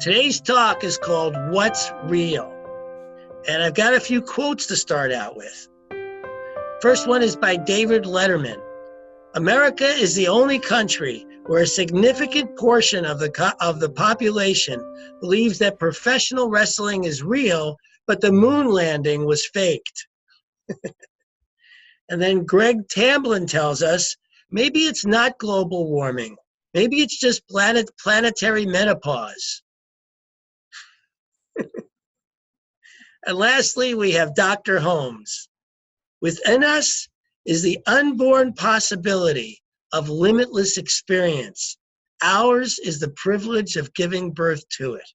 Today's talk is called What's Real? And I've got a few quotes to start out with. First one is by David Letterman. America is the only country where a significant portion of the population believes that professional wrestling is real, but the moon landing was faked. And then Greg Tamblyn tells us, maybe it's not global warming. Maybe it's just planetary menopause. And lastly, we have Dr. Holmes. Within us is the unborn possibility of limitless experience. Ours is the privilege of giving birth to it.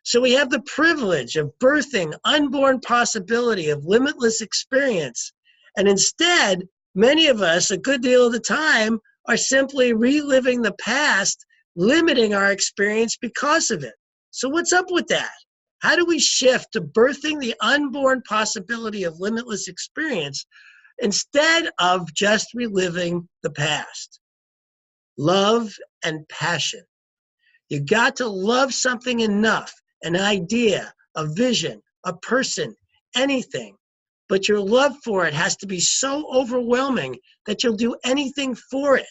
So we have the privilege of birthing unborn possibility of limitless experience. And instead, many of us, a good deal of the time, are simply reliving the past, limiting our experience because of it. So what's up with that? How do we shift to birthing the unborn possibility of limitless experience instead of just reliving the past? Love and passion. You got to love something enough, an idea, a vision, a person, anything. But your love for it has to be so overwhelming that you'll do anything for it.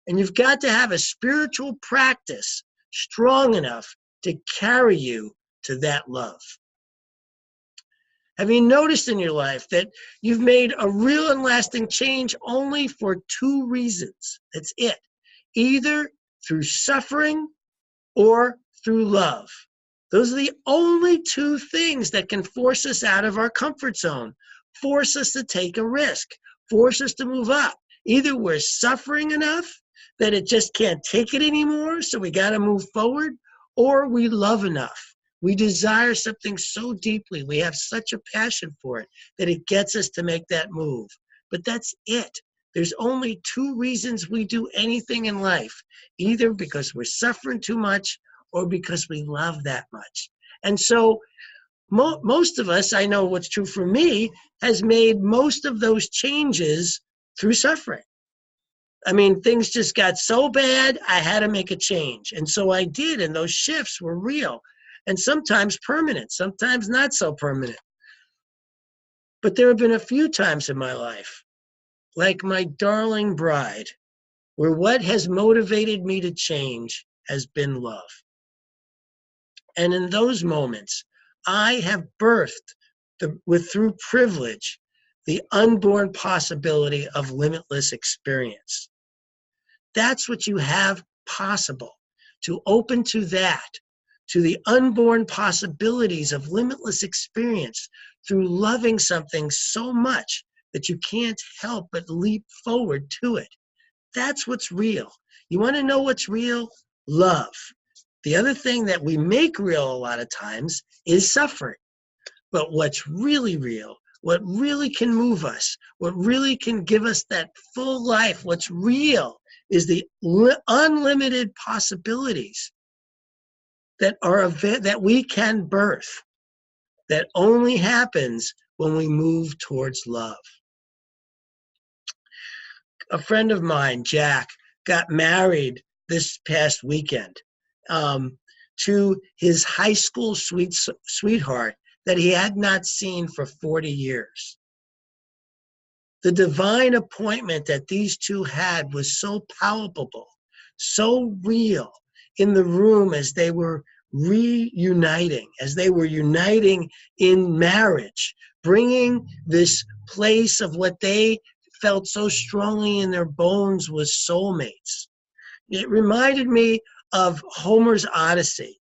And you've got to have a spiritual practice strong enough to carry you to that love. Have you noticed in your life that you've made a real and lasting change only for two reasons? That's it. Either through suffering or through love. Those are the only two things that can force us out of our comfort zone, force us to take a risk, force us to move up. Either we're suffering enough that it just can't take it anymore, so we got to move forward, or we love enough. We desire something so deeply, we have such a passion for it, that it gets us to make that move. But that's it. There's only two reasons we do anything in life, either because we're suffering too much or because we love that much. And so most of us, I know what's true for me, has made most of those changes through suffering. I mean, things just got so bad, I had to make a change. And so I did, and those shifts were real. And sometimes permanent, sometimes not so permanent. But there have been a few times in my life, like my darling bride, where what has motivated me to change has been love. And in those moments, I have birthed, through privilege, the unborn possibility of limitless experience. That's what you have possible, to open to that, to the unborn possibilities of limitless experience through loving something so much that you can't help but leap forward to it. That's what's real. You want to know what's real? Love. The other thing that we make real a lot of times is suffering. But what's really real, what really can move us, what really can give us that full life, what's real is the unlimited possibilities that we can birth, that only happens when we move towards love. A friend of mine, Jack, got married this past weekend to his high school sweetheart that he had not seen for 40 years. The divine appointment that these two had was so palpable, so real in the room as they were reuniting, as they were uniting in marriage, bringing this place of what they felt so strongly in their bones was soulmates. It reminded me of Homer's Odyssey,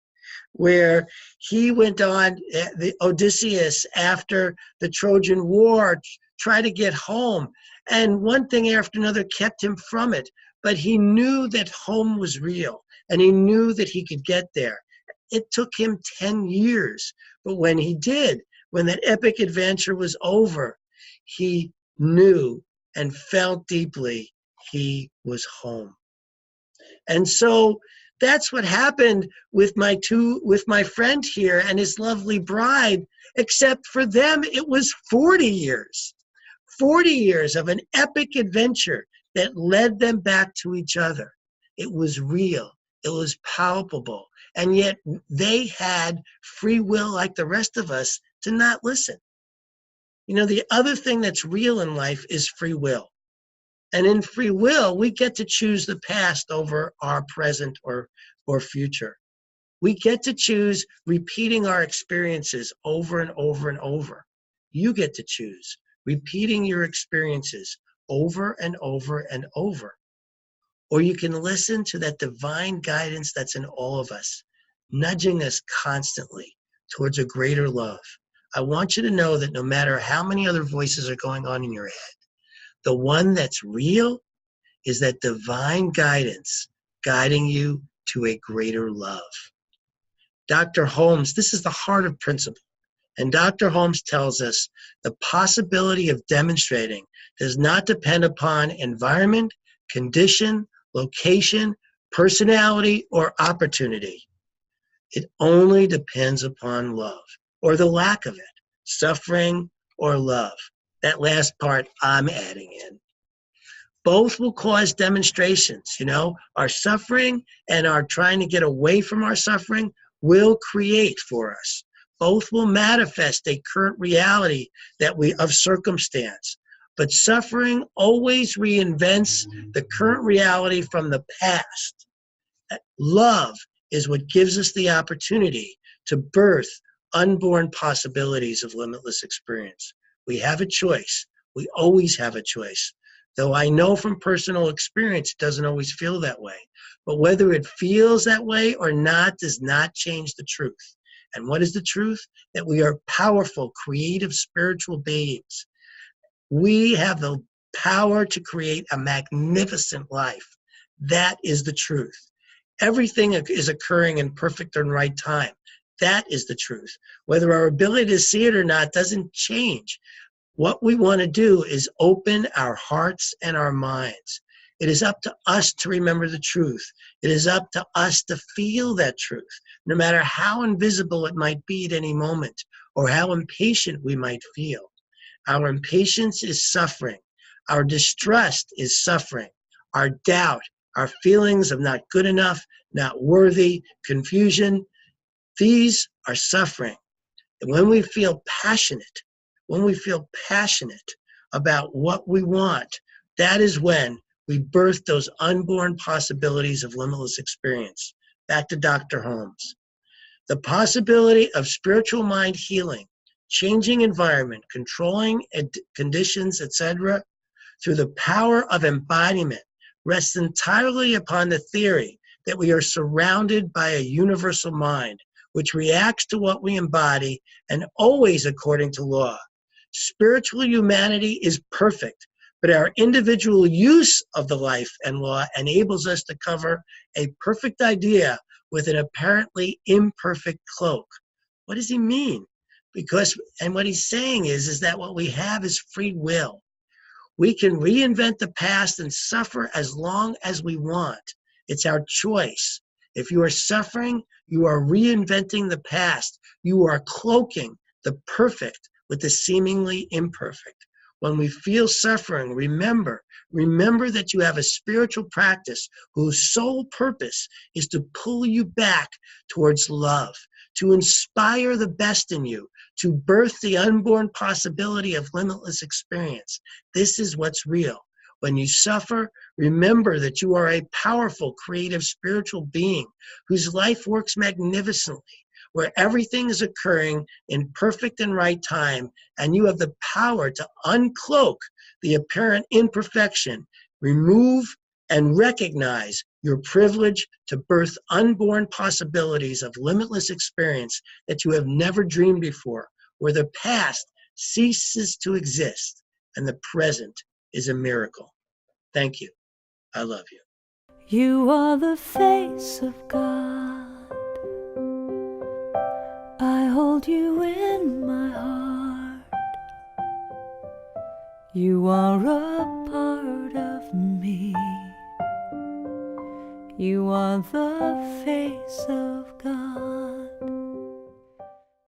where he went on, the Odysseus, after the Trojan War, tried to get home, and one thing after another kept him from it. But he knew that home was real, and he knew that he could get there. It took him 10 years, but when he did, when that epic adventure was over, he knew and felt deeply he was home. And so that's what happened with my friend here and his lovely bride, except for them, it was 40 years. 40 years of an epic adventure that led them back to each other. It was real. It was palpable. And yet they had free will like the rest of us to not listen. The other thing that's real in life is free will. And in free will, we get to choose the past over our present or future. We get to choose repeating our experiences over and over and over. You get to choose repeating your experiences over and over and over. Or you can listen to that divine guidance that's in all of us, nudging us constantly towards a greater love. I want you to know that no matter how many other voices are going on in your head, the one that's real is that divine guidance guiding you to a greater love. Dr. Holmes, this is the heart of principle. And Dr. Holmes tells us the possibility of demonstrating does not depend upon environment, condition, location, personality, or opportunity. It only depends upon love, or the lack of it, suffering or love. That last part I'm adding in. Both will cause demonstrations, our suffering and our trying to get away from our suffering will create for us. Both will manifest a current reality of circumstance. But suffering always reinvents the current reality from the past. Love is what gives us the opportunity to birth unborn possibilities of limitless experience. We have a choice. We always have a choice. Though I know from personal experience, it doesn't always feel that way. But whether it feels that way or not does not change the truth. And what is the truth? That we are powerful, creative, spiritual beings. We have the power to create a magnificent life. That is the truth. Everything is occurring in perfect and right time. That is the truth. Whether our ability to see it or not doesn't change. What we want to do is open our hearts and our minds. It is up to us to remember the truth. It is up to us to feel that truth, no matter how invisible it might be at any moment or how impatient we might feel. Our impatience is suffering. Our distrust is suffering. Our doubt, our feelings of not good enough, not worthy, confusion, these are suffering. And when we feel passionate about what we want, that is when we birth those unborn possibilities of limitless experience. Back to Dr. Holmes. The possibility of spiritual mind healing, changing environment, controlling conditions, etc., through the power of embodiment rests entirely upon the theory that we are surrounded by a universal mind which reacts to what we embody and always according to law. Spiritual humanity is perfect, but our individual use of the life and law enables us to cover a perfect idea with an apparently imperfect cloak. What does he mean? And what he's saying is that what we have is free will. We can reinvent the past and suffer as long as we want. It's our choice. If you are suffering, you are reinventing the past. You are cloaking the perfect with the seemingly imperfect. When we feel suffering, remember that you have a spiritual practice whose sole purpose is to pull you back towards love, to inspire the best in you, to birth the unborn possibility of limitless experience. This is what's real. When you suffer, remember that you are a powerful, creative, spiritual being whose life works magnificently, where everything is occurring in perfect and right time, and you have the power to uncloak the apparent imperfection, remove and recognize your privilege to birth unborn possibilities of limitless experience that you have never dreamed before, where the past ceases to exist and the present is a miracle. Thank you. I love you. You are the face of God. I hold you in my heart. You are a part of me. You are the face of God.